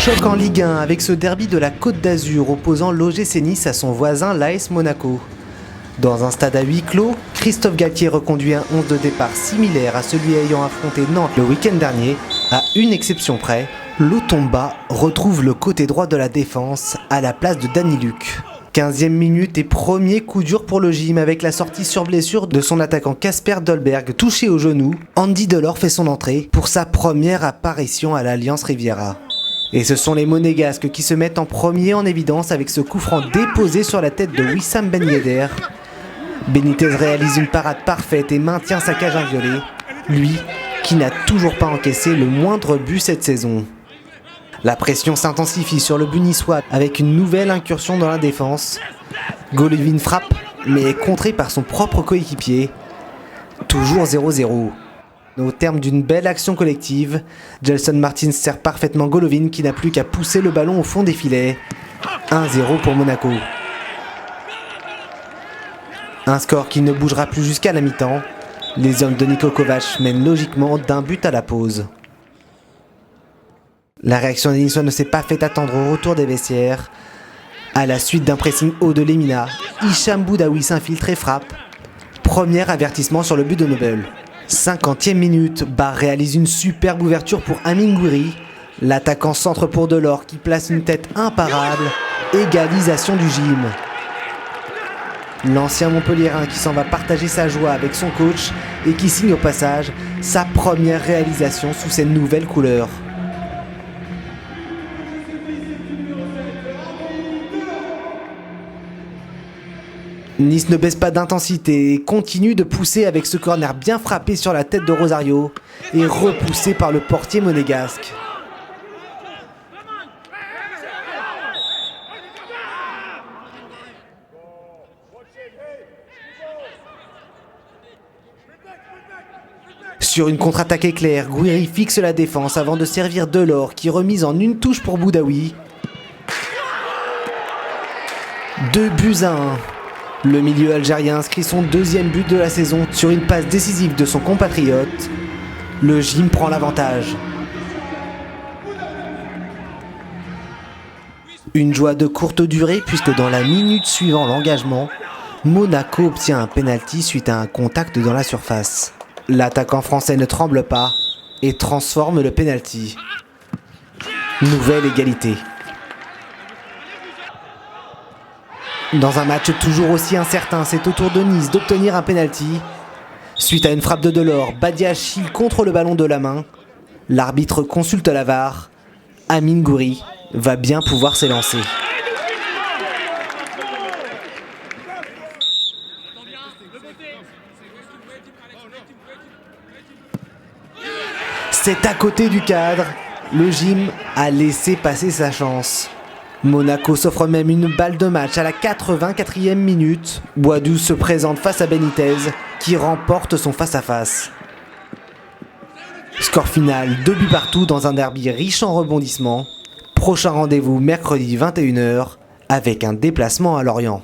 Choc en Ligue 1 avec ce derby de la Côte d'Azur opposant l'OGC Nice à son voisin l'AS Monaco. Dans un stade à huis clos, Christophe Galtier reconduit un 11 de départ similaire à celui ayant affronté Nantes le week-end dernier. À une exception près, Lotomba retrouve le côté droit de la défense à la place de Danny Luc. 15e minute et premier coup dur pour le gym avec la sortie sur blessure de son attaquant Casper Dolberg touché au genou. Andy Delors fait son entrée pour sa première apparition à l'Alliance Riviera. Et ce sont les Monégasques qui se mettent en premier en évidence avec ce coup franc déposé sur la tête de Wissam Ben Yedder. Benitez réalise une parade parfaite et maintient sa cage inviolée, lui qui n'a toujours pas encaissé le moindre but cette saison. La pression s'intensifie sur le but niçois avec une nouvelle incursion dans la défense. Golovin frappe, mais est contré par son propre coéquipier. Toujours 0-0. Au terme d'une belle action collective, Gelson Martins sert parfaitement Golovin qui n'a plus qu'à pousser le ballon au fond des filets. 1-0 pour Monaco. Un score qui ne bougera plus jusqu'à la mi-temps. Les hommes de Niko Kovac mènent logiquement d'un but à la pause. La réaction des Niçois ne s'est pas fait attendre au retour des vestiaires. À la suite d'un pressing haut de Lemina, Hicham Boudaoui s'infiltre et frappe. Premier avertissement sur le but de Nobel. 50e minute, Barre réalise une superbe ouverture pour Amine Gouiri. L'attaquant centre pour Delors qui place une tête imparable. Égalisation du gym. L'ancien Montpellierin qui s'en va partager sa joie avec son coach et qui signe au passage sa première réalisation sous ses nouvelles couleurs. Nice ne baisse pas d'intensité et continue de pousser avec ce corner bien frappé sur la tête de Rosario et repoussé par le portier monégasque. Sur une contre-attaque éclair, Gouiri fixe la défense avant de servir Delors qui remise en une touche pour Boudaoui. 2-1. Le milieu algérien inscrit son deuxième but de la saison sur une passe décisive de son compatriote. Le gym prend l'avantage. Une joie de courte durée puisque dans la minute suivant l'engagement, Monaco obtient un pénalty suite à un contact dans la surface. L'attaquant français ne tremble pas et transforme le pénalty. Nouvelle égalité. Dans un match toujours aussi incertain, c'est au tour de Nice d'obtenir un pénalty. Suite à une frappe de Delors, Badiachi contre le ballon de la main. L'arbitre consulte la VAR. Amine Gouiri va bien pouvoir s'élancer. C'est à côté du cadre. Le gym a laissé passer sa chance. Monaco s'offre même une balle de match à la 84e minute. Boadou se présente face à Benitez qui remporte son face-à-face. Score final, 2 buts partout dans un derby riche en rebondissements. Prochain rendez-vous mercredi 21h avec un déplacement à Lorient.